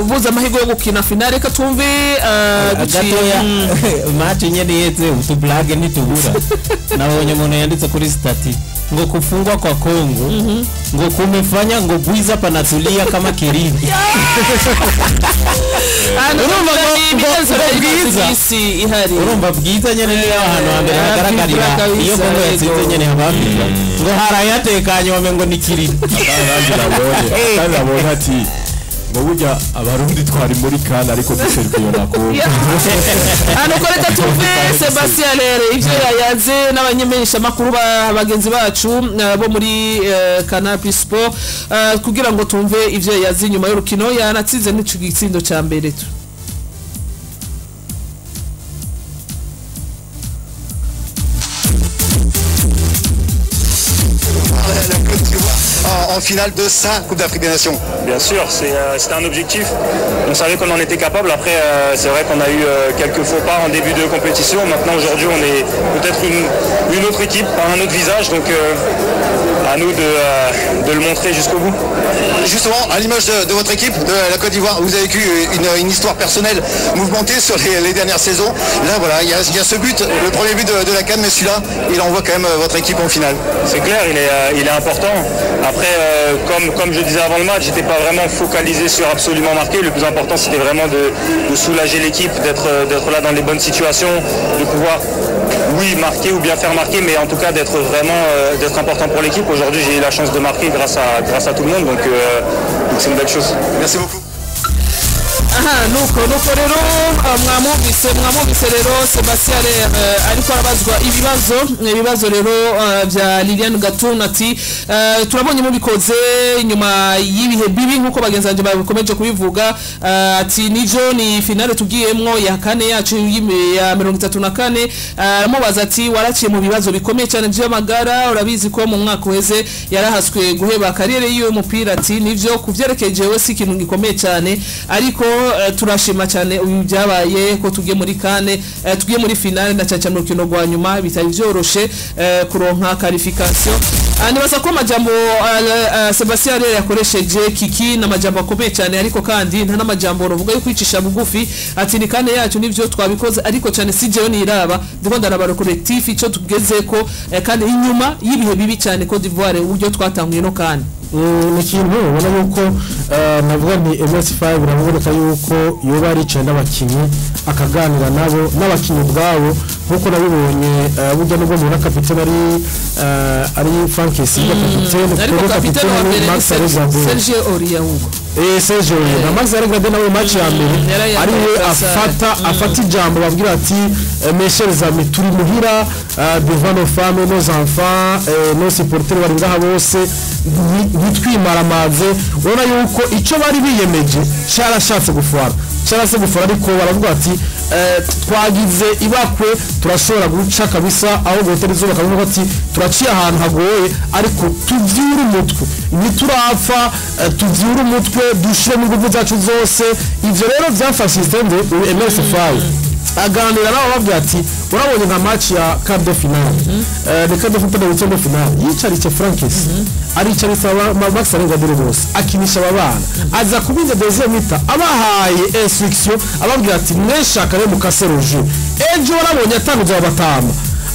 buza amahirwe yo gukina finale ka tumve gatoya match nyene yeze utublage nitubura nabonye umuntu yanditse kuri stati ngo kufungwa kwa Kongo ngo kumefanya ngo Bwiza panatulia kama Kirindi urumva Bwiza nyene ni ahantu hambere hagaragarira iyo Kongo yatsinze nyene habafika ngo harayatekanye wamengo ni Kirindi kandi abona ati burya abarundi twari muri kana ariko duserviyo nako ko reka tuve Sebastien Rere ivyo yayaze n'abanyemesha makuru bagenzi bacu bo muri Canal Plus Sport kugira ngo tumve ivyo yayaze nyuma y'urukino yanatsinze n'ico gitsindo ca mbere tu en finale de sa Coupe d'Afrique des Nations. Bien sûr, c'était un objectif. On savait qu'on en était capable. Après, c'est vrai qu'on a eu quelques faux pas en début de compétition. Maintenant, aujourd'hui, on est peut-être une autre équipe, un autre visage. Donc, à nous de le montrer jusqu'au bout. Justement, à l'image de votre équipe, de la Côte d'Ivoire, vous avez vécu une histoire personnelle mouvementée sur les dernières saisons. Là, voilà, il y a ce but, le premier but de la CAN, mais celui-là, il envoie quand même votre équipe en finale. C'est clair, il est important. Après, comme je disais avant le match, j'étais pas vraiment focalisé sur absolument marquer. Le plus important, c'était vraiment de soulager l'équipe, d'être là dans les bonnes situations, de pouvoir, oui, marquer ou bien faire marquer, mais en tout cas d'être vraiment d'être important pour l'équipe. Aujourd'hui, j'ai eu la chance de marquer grâce à tout le monde, donc c'est une belle chose. Merci beaucoup. nuko rero mwamuvise rero Sebastien ariko arabazwa ibibazo rero bya Liliane Gatun ati turabonye mubikoze nyuma y'ibihe bibi nkuko bagenzanje bakomeje kubivuga ati nijo ni finale tugiyemwo ya kane yacu ya 34 aramubaza ati waraciye mu bibazo bikomeye cyane by'amagara urabizi ko mu mwaka uheze yarahaswe guheba kariyere yiwe mupira ati nivyo kuvyerekeje we si ikintu gikomeye cyane ariko turashima cyane uyu byabaye ko tugiye muri kane tugiye muri finale na cyane mu rukino rwa nyuma bitari byoroshe kuronka qualification anibasa ko majambo Sebastien Rere yakoresheje kiki na majambo akomeye cyane ariko kandi nta namajambo ruvuga yo kwicisha bugufi ati ni kane yacu nivyo twabikoze ariko cyane sijeyo niraba ndiko ndarabara collectif ico tugeze ko kandi inyuma y'ibihe bibi cyane Côte d'Ivoire uburyo twatanguye no kandi ni ikintu ubona yuko navuga ni MS5 biraboneka yuko yoba aricaye n'abakinnyi akaganira nabo n'abakinnyi ubwabo nkuko nabibonye burya nubwo mu kapitene ari Frank Siga kapitene Max Alexander Sergio Oriahugo Sergio na Max Alexander nawe match ya mbere ariwe afata ijambo babwira ati mes chers amis turi muhira devant nos femmes nos enfants nos supporters bari ngaha bose nitwimaramaze ubona yuko icyo bari biyemeje cyarashatse gufara ariko baravuga ati twagize ibakwe turashobora guca kabisa aho gutera izuba kavuga ati turaciye ahantu hagoye ariko tuvyura umutwe niturapfa tuvyura umutwe dushire mu nguvu zacu zose ivyo rero byafashije nde MS5 aganira nabo bavuga ati urabonye nka match ya quart de finale reka dufite na weekend finale yicarice Frankis aricaritse Max Alexander bose akinisha abana aza kubinza deuxième mita abahaye instruction ababwira ati mweshaka rero mukaseroje ejo barabonye atanguje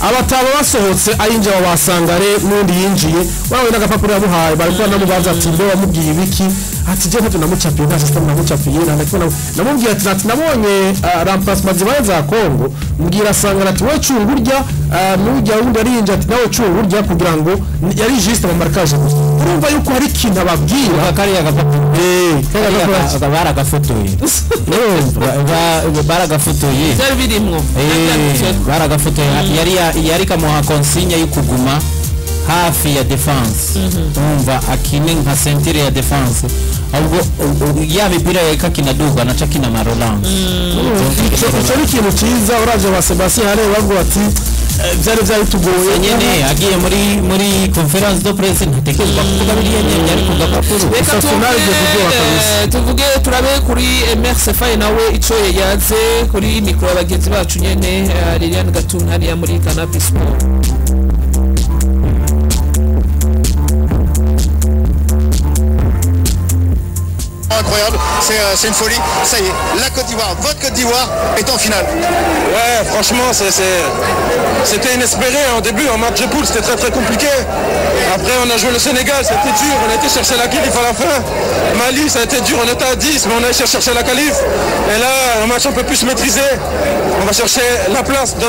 abataba basohotse ayinjira wasangare n'undi yinjiye barabona agapapuro yamuhaye bariko namubaza ati ndo wamubwiye ibiki ati je ntabwo namucapiye nta system namucapiye namubwiye ati nabonye remplacement zibaye za Kongo mbwira sangara ati we cungurya n'ujya wundi arinja ati nawe cungurya kugira ngo yari juste mu marquage urumva yuko hari kintu ababwira kari agapapuro baragafotoye baragafotoye byari birimwo baragafotoye yari kamuha consigne yo kuguma hafi ya defense umva akine nka centre ya defense ahubwo ya mipira yakakinaduga na chakina marolance cyo ikintu cyiza uraje wa Sebastien Rere bavuga ati byari tugoye nyene agiye muri conference de presse ntatekerezwa kuvuga biriya nyene ariko gapapuro tuvuge turabe kuri MS5 nawe ico yaze kuri micro y'abagenzi bacu nyene Liliane Gatun hariya muri Canal Plus Sport. incroyable, c'est une folie. Ça y est, la Côte d'Ivoire, votre Côte d'Ivoire est en finale. Ouais, franchement, c'était inespéré. En début, en match de poule, c'était très très compliqué. Après, on a joué le Sénégal, c'était dur. On a été chercher la qualif à la fin. Mali, ça a été dur. On était à 10, mais on a été chercher la qualif. Et là, un match un peu plus maîtrisé. On va chercher la place de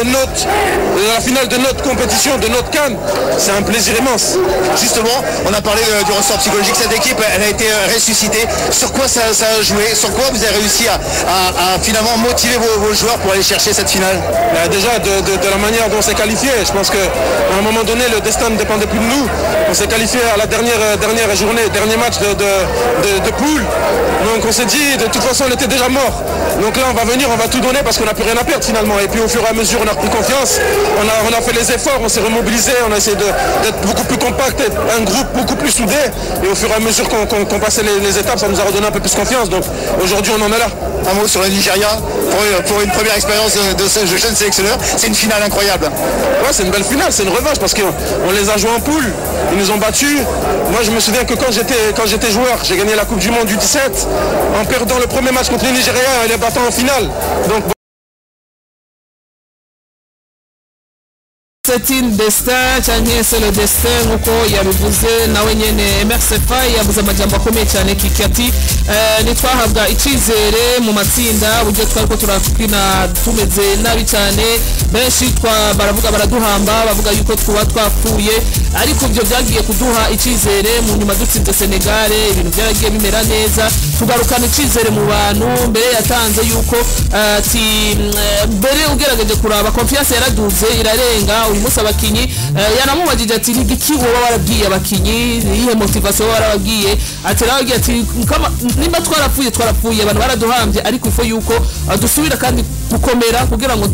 la finale de notre compétition, de notre CAN. C'est un plaisir immense. Justement, on a parlé du ressort psychologique. Cette équipe, elle a été ressuscitée. Sur quoi ça a joué? Sur quoi vous avez réussi à finalement motiver vos joueurs pour aller chercher cette finale? Déjà, de la manière dont on s'est qualifié. Je pense qu'à un moment donné, le destin ne dépendait plus de nous. On s'est qualifié à la dernière journée, dernier match de poule. Donc on s'est dit, de toute façon, on était déjà mort. Donc là, on va venir, on va tout donner parce qu'on n'a plus rien à perdre finalement. Et puis au fur et à mesure, on a repris confiance. On a fait les efforts, on s'est remobilisé, on a essayé d'être beaucoup plus compact, un groupe beaucoup plus soudé. Et au fur et à mesure qu'on passait les étapes, ça nous a redonné un peu plus confiance. Donc aujourd'hui, on en est là. Un mot sur le Nigeria pour une première expérience de ce jeune sélectionneur. C'est une finale incroyable. Ouais, c'est une belle finale, c'est une revanche parce qu'on les a joués en poule, ils nous ont battus. Moi, je me souviens que quand j'étais joueur, j'ai gagné la Coupe du Monde du 17 en perdant le premier match contre les Nigériens et les battant en finale. Donc c'est une destin cyangwa se le destin nkuko yabivuze nawe nyene MRCFA yavuze amajambo akomeye cyane kikati nitwahabwa icizere mu matsinda buryo twariko turakina tumeze nabi cyane benshi baravuga baraduhamba bavuga yuko twapfuye ariko ibyo byagiye kuduha icizere mu nyuma dutsinze Senegal ibintu byaragiye bimera neza tugarukana icizere mu bantu mbere yatanze yuko mbere ugerageje kuraba confiance yaraduze irarenga uyu munsi abakinyi yanamubajije ati nigiki wowe warabwiye abakinyi ihe motivation warabwiye ati ragiye ati nimba twarapfuye abantu baraduhambye ariko ifo yuko dusubira kandi gukomera kugira ngo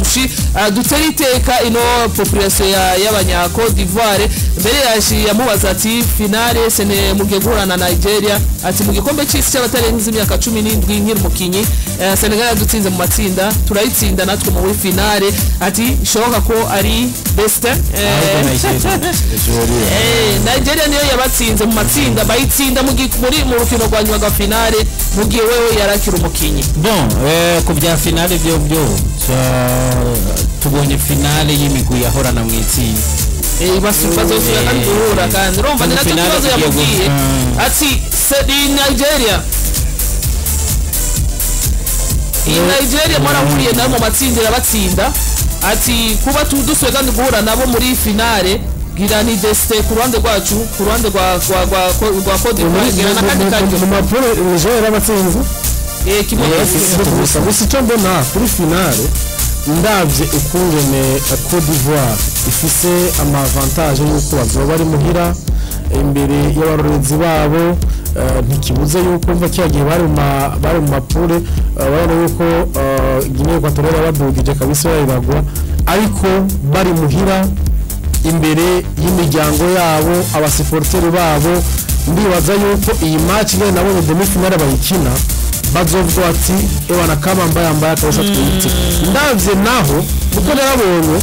dutere iteka ino population y'abanya Côte d'Ivoire mbere yamubaza ati finale sene mugiye guhurana na Nigeria ati mu gikombe cy'isi cy'abatarenze imyaka 17 nkiri mukinyi Senegal yadutsinze mu matsinda turayitsinda natwe mu finale ati shoboka ko ari best Nigeria niyo yabatsinze mu matsinda bayitsinda mu rukino rwa nyuma rwa finale mu gihe wewe yarakira umukinyi bon ku bya finale byo tubonye finale y'imigwi yahorana mu itsinda bazosubira kandi guhura kandi urumva ni nacyo kibazo yamubwiye ati Nigeria Nigeria mwarahuriye nayo mu matsinda irabatsinda ati kuba dusuye kandi guhura nabo muri finale gira ni deste ku ruhande rwacu ku ruhande rwa Côte d'Ivoire gira nakandi kandi mu mapuro Nigeria yarabatsinze gusa icyo mbona kuri finale ndabye ukungene Côte d'Ivoire ifise amavantage y'uko bazoba bari muhira imbere y'abarozi babo ntikibuze yuko mva cyagiye bari mu mapure babona yuko Guinea Equatoriale badugije kabisa bayibagwa ariko bari muhira imbere y'imiryango yabo abasiporteri babo ndibaza yuko iyi match ngene nabonye demi finale bayikina bazovuga ati ewana kama mbaya kabisa twite ndavye naho kuko narabonye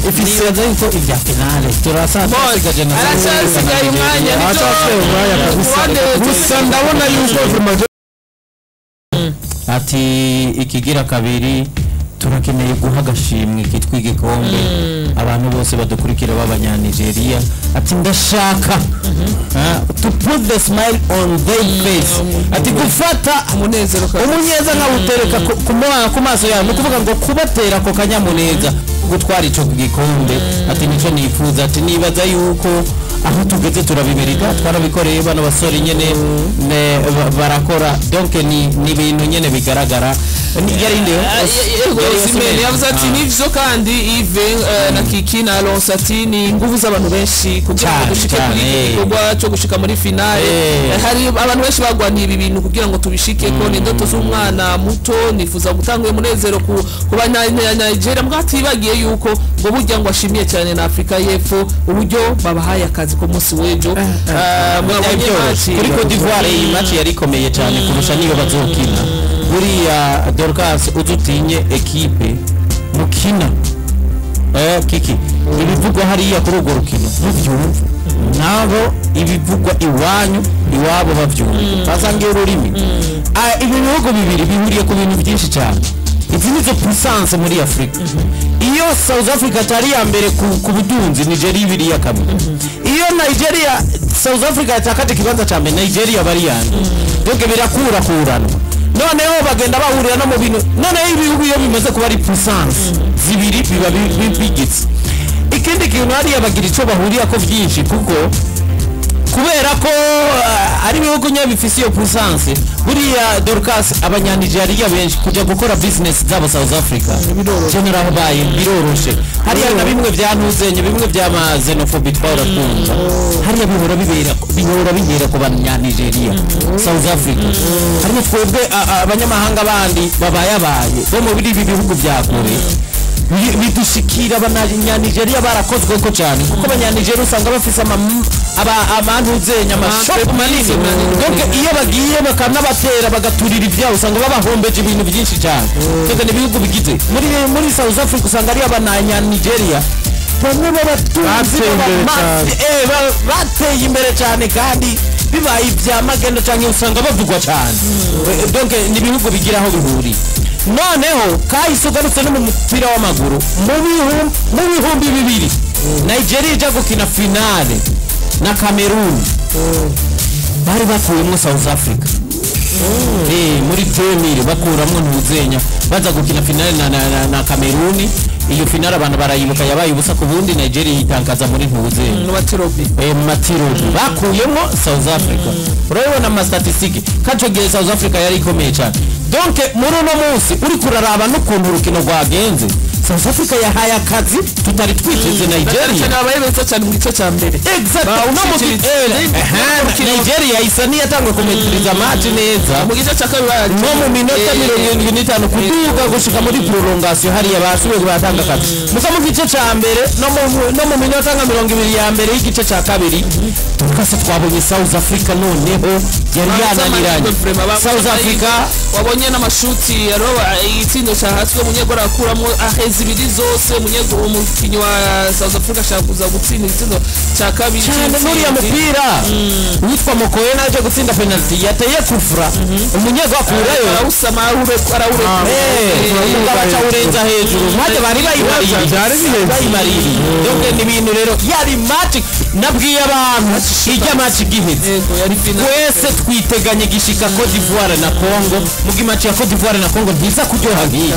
ifise yuko ibya finale turasigaje na arasigaye umwanya gusa ndabona yuko ati ikigira kabiri turakeneye guha agashimwe kitwa igikombe abantu bose badukurikira b'abanyanigeria ati ndashaka to put the smile on their face ati gufata umunezero nkawutereka ku maso yabo ni ukuvuga ngo kubatera ako kanyamuneza gutwara ico gikombe ati nico nifuza ati nibaza yuko aho tugeze turabimerita twarabikoreye bano basore nyene barakora donc ni ibintu nyene bigaragara yarinde Simene yavuze ati nivyo kandi Yves na Kiki na Alonso ati ni nguvu z'abantu benshi kugira ngo dushike kuri igikorwa cyo gushika muri finale hari abantu benshi bagwaniye ibi bintu kugira ngo tubishike ko ni ndoto z'umwana muto nifuza gutanga umunezero ku Nigeria mwati bagiye yuko ngo burya ngo ashimiye cyane na Afrika y'Epfo uburyo babahaye akazi ko munsi wejo kuri Côte d'Ivoire iyi match yari ikomeye cyane kurusha niyo bazokina buriya Dorcas udutinye ekipe mukina Kiki ibivugwa hariya kuri urwo rukino mubyumva nabo ibivugwa iwanyu iwabo bavyumva basangiye ururimi ibi bihugu bibiri bihuriye ku bintu byinshi cyane. Izi nizo puissance muri Afrika. Iyo South Africa atari ya mbere ku budunzi, Nigeria ibiri ya kabiri. Iyo Nigeria South Africa yatakate kibanza cha mbere, Nigeria bari yani. Donc birakura kurana. Noneho bagenda bahurira no mu bintu. Noneho ibihugu iyo bimaze kuba ari puissance zibiri biba bigitse. Ikindi kintu hari abagira ico bahuriya ko byinshi kuko kubera ko ari ibihugu nyabifise iyo puissance buriya Dorcas abanyanigeria benshi kujya gukora business zabo South Africa general baye biroroshe hari na bimwe byantuzenye bimwe by'amaxenophobia twaratunga hari bihora bihera ku banyanigeria South Africa hari twebwe abanyamahanga bandi babaye bo mu bihugu bya kure bidushikira abanyanigeria barakozwe ko cyane kuko abanyanigeria usanga bafise abantu uzenya amashop manini donc iyo bagiye bakanabatera bagaturira ivyabo usanga babahombeje ibintu byinshi cyane kandi ibihugu bigize muri South Africa usanga ari abanyanigeria bamwe bateye imbere cyane kandi bibaye ibyamagendo cyane usanga bavugwa cyane donc ni ibihugu bigira aho bihuriye. Noneho kahise ugarutse no mu mupira w'amaguru mu bihumbi bibiri Nigeria ijya gukina finale na Cameroon bari bakuyemo South Africa muri 2000 bakuramwo ntuzenya baza gukina finale na Cameroon. Iyo finale abantu barayibuka yabaye ubusa ku bundi Nigeria yitangaza muri ntuzenya Matirobi bakuyemo South Africa. Urabona ama statistics kacogiye South Africa yari ikomeye cyane. Donc muri uno munsi uri kuraraba n'ukuntu urukino rwagenze South Africa yahaye akazi tutari twiteze Nigeria nabayebetse cyane mu gice cya mbere Nigeria isa niyatangwa kumetiriza match neza mu gice cya kabiri no mu minota 75 kuduga gushika muri prolongation hari yabasubiye batanga akazi musa mu gice cya mbere no mu minota 20 ya mbere y'igice cya kabiri tukase twabonye South Africa noneho yari yananiranye South Africa wabonye n'amashuti yaroba igitsindo cya hasi ko munyegora akuramo aheza ibiri zose munyegora umukinyi wa South Africa ashaka kuza gutsinda igitsindo cya kabiri cyane muri ya mupira witwa Mokoye naje gutsinda penalty yateye kufra umunyegwa akurayo awusama arawure baca urenza hejuru maze bari bayimariri donc ni bintu rero yari match nabwiye abantu ijya match giheze wese twiteganye gishika Cote d'Ivoire na Congo mugi match ya Cote d'Ivoire na Congo ntiza kuryoha ngiye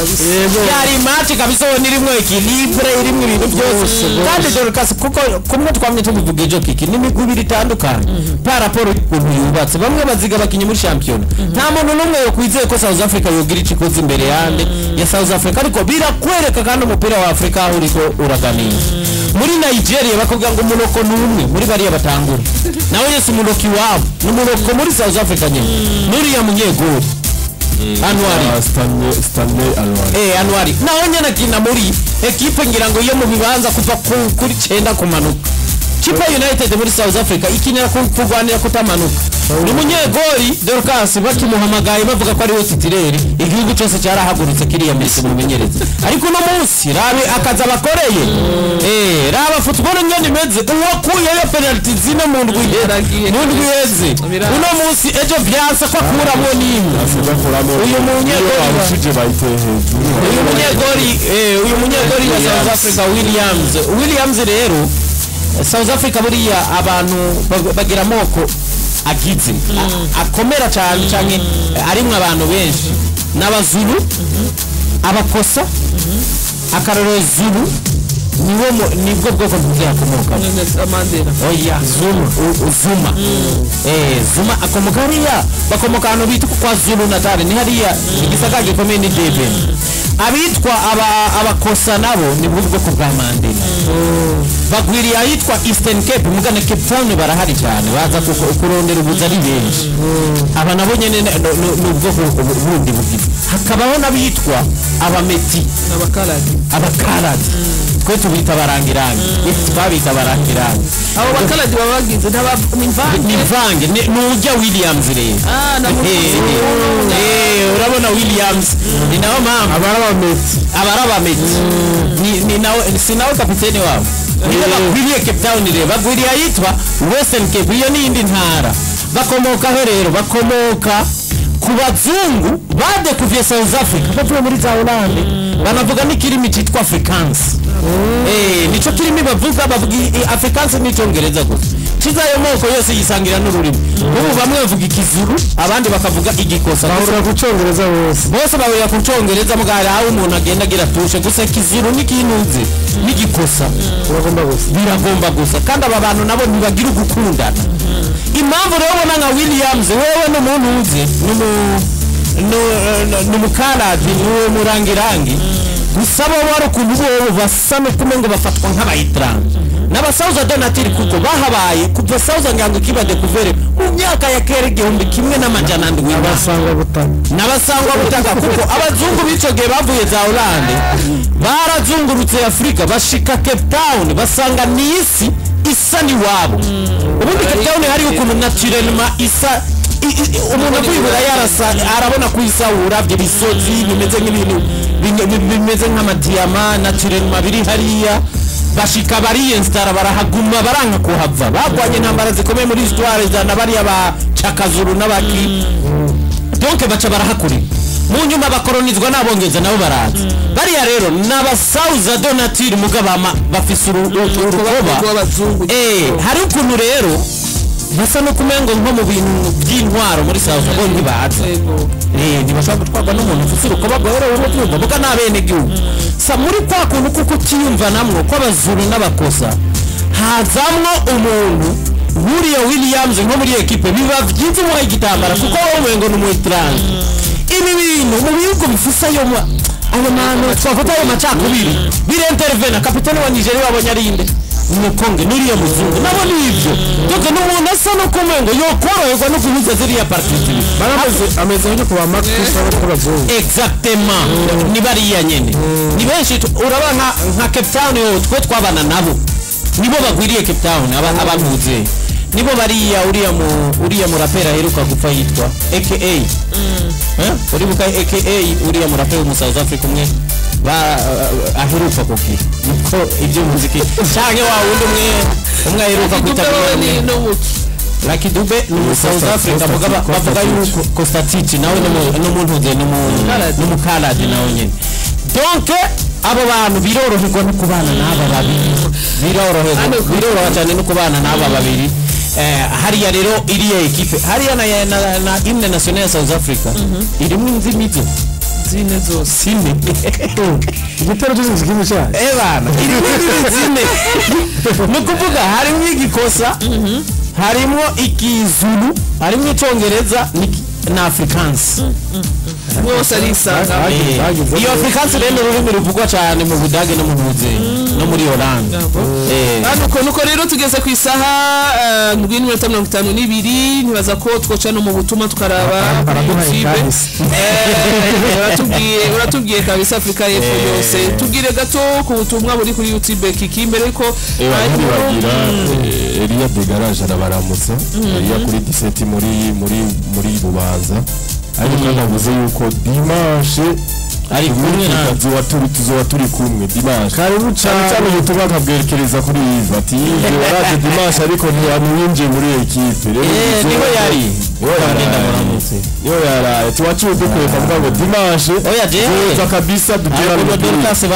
yari match kabisa ni rimwe equilibre irimwe ibintu byose kandi Dorcas kuko kumwe twamye tuvuga ejo kiki ni migubiri itandukanye par rapport ukuntu yubatse bamwe baziga bakinye muri champion nta muntu numwe yo kwizeye ko South Africa yogira icikoze imbere yande ya South Africa ariko birakwereka kandi umupira wa Afrika aho uriko uraganira muri Nigeria bakubwira ngo umunoko numwe muri bariya batangura nawe Yesu umunoki wabo n'umunoko muri South Africa nyene muri ya munyegori Stanley Anwari naho nyene akina muri equipe ngira ngo iyo mu bibanza kuva kuri 9 kumanuka Chipa United muri South Africa ikinira kurwanira kutamanuka ni munyegori Dorcas bakimuhamagaye bavuga ko ari we titireri igihugu cyose cyarahagurutse kiriya mbese mu menyereza ariko no munsi rabe akaza bakoreye raba football nyene meze uwakuye ya penalty zina mu ndwi yeze uno munsi ejo byasa ko akuramo nimwe uyu munyegori ya South Africa Williams rero South Africa buriya abantu bagira amoko agize akomera cyane cyane arimwe abantu benshi n'abazulu abakosa akaroro zulu nibwo bwoko bw'akomoka oya Zuma akomoka hariya bakomoka ahantu bita kwa Zulu Natal ni hariya igisagara gikomeye ni Durban abitwa abakosa nabo ni bwoko bwa Mandela bagwiriye ahitwa Eastern Cape mugana Cape Town barahari cyane baza kurondera ubuza ari benshi aba nabo nyene n'ubwoko bundi bugize hakabaho nabitwa abameti abakaradi twe tubita barangirangi twabita barangirangi abo bakaradi babagize n'imvange n'ujya Williams rero urabona Williams ni nawe mama abarabameti ni nawe sinawe kapiteni wabo nibo bakwiriye Cape Town rero bagwiriye ayitwa Western Cape iyo ni indi ntara bakomokaho rero bakomoka ku bazungu badekuviye South Africa bavuye muri za Hollande banavuga n'ikirimi cyitwa Afrikaans nico kirimi bavuga Afrikaans n'icyongereza gusa kizayo moko yose yisangira n'ururimi ubu bamwe bavuga ikizuru abandi bakavuga igikosa bahurira ku cyongereza bose bahurira ku cyongereza mugari aho umuntu agenda agira tushe gusa ikizuru n'ikintuze n'igikosa biragomba gusa kandi aba bantu nabo ntibagira ugukundana impamvu rero ubona nka Williams wewe n'umuntu uzi n'umukaradi n'uwo murangirangi gusa bo wari ukuntu bo basa no kumengo bafatwa nk'abayitranga n'abasauza donatiri kuko bahabaye kuva sauza ngango kibade kuvere mu myaka ya kera 1700 n'abasangwa butaka kuko abazungu bicoge bavuye za Hollande barazungurutse Afrika bashika Cape Town basanga ni isi isa ni wabo ubundi Cape Town hari ukuntu naturellement isa umuntu akwibura yarasa arabona kwisawura by'ibisozi bimeze nk'ibintu bimeze nk'amadiyama naturellement biri hariya bashika bariyinstara barahaguma baranka kuhava bagwanye intambara zikomeye muri histoire za bari aba Chakazuru n'abaki donc baca barahakuri mu nyuma bakolonizwa n'abongeza nabo baraza bariya rero n'abasauza donatiri mugabama bafise urukoba hari ukuntu rero basa no kumengo nko mu bintu by'intwaro muri South Africa ntibaza ntibashaka gutwarwa n'umuntu ufite urukoba rwera w'umutungo muga n'abene gihugu sa muri kwa kuntu kuko kiyumva namwe ko abazuru n'abakosa hazamwo umuntu buriya Williams nko muri equipe biba byiza mu igitambara kuko wowe ngo n'umutrans ibi bintu mu bihugu bifisa yo ayo mano twavuga ayo macakubiri bire intervene kapitani wa Nigeria wabonye arinde umukonge nuriya muzungu nabo nibyo doke n'umuntu asa no kumengo yokoroherwa no kubuza ziriya partiti ameze nko kuba Marcus abazungu exactement ni bariya nyene ni benshi urabana nka Cape Town yo twabana nabo nibo bagwiriye Cape Town abantuze nibo bariya uriya murapera heruka gupfa yitwa AKA uribuka AKA uriya murapera mu South Africa umwe aheruka kuki niko ibyo muziki cyane wa wundi umwe aheruka kwitabira Lucky Dube ni South Africa bavuga yuko Kostatich nawe n'umuntu uze n'umukaladi nawe nyene donc abo bantu biroroherwa no kubana n'aba babiri biroroha cyane no kubana n'aba babiri hariya rero iriya equipe hariya na hymne nationale ya South Africa irimo inzimizo zine zose igitero cyose zikimwe cyane bana irimo zine nukuvuga harimo igikosa harimo ikizulu harimo icyongereza na Afrikaans bose ari isanga iyo Afrikaans rero ururimi ruvugwa cyane mu Budage no mu Buze no muri Hollande nuko rero tugeze ku isaha 7:52 ntibaza ko twoca no mu butuma tukaraba uratubwiye kabisa Afrika y'Epfo yose tubwire gato ku butumwa buri kuri YouTube kiki mbere ko bagira Elia de Garage arabaramutsa Elia kuri 17 muri Bubanza ariko navuze yuko dimanche ari kumwe na tuzoba turi kumwe dimanche karibu cyane ubutumwa kabwerekereza kuri Yves ati yaraje dimanche ariko ntiwinjiye muri equipe rero niho yari yo yara tuwacu dukwiye kuvuga ngo dimanche oya je kabisa dugera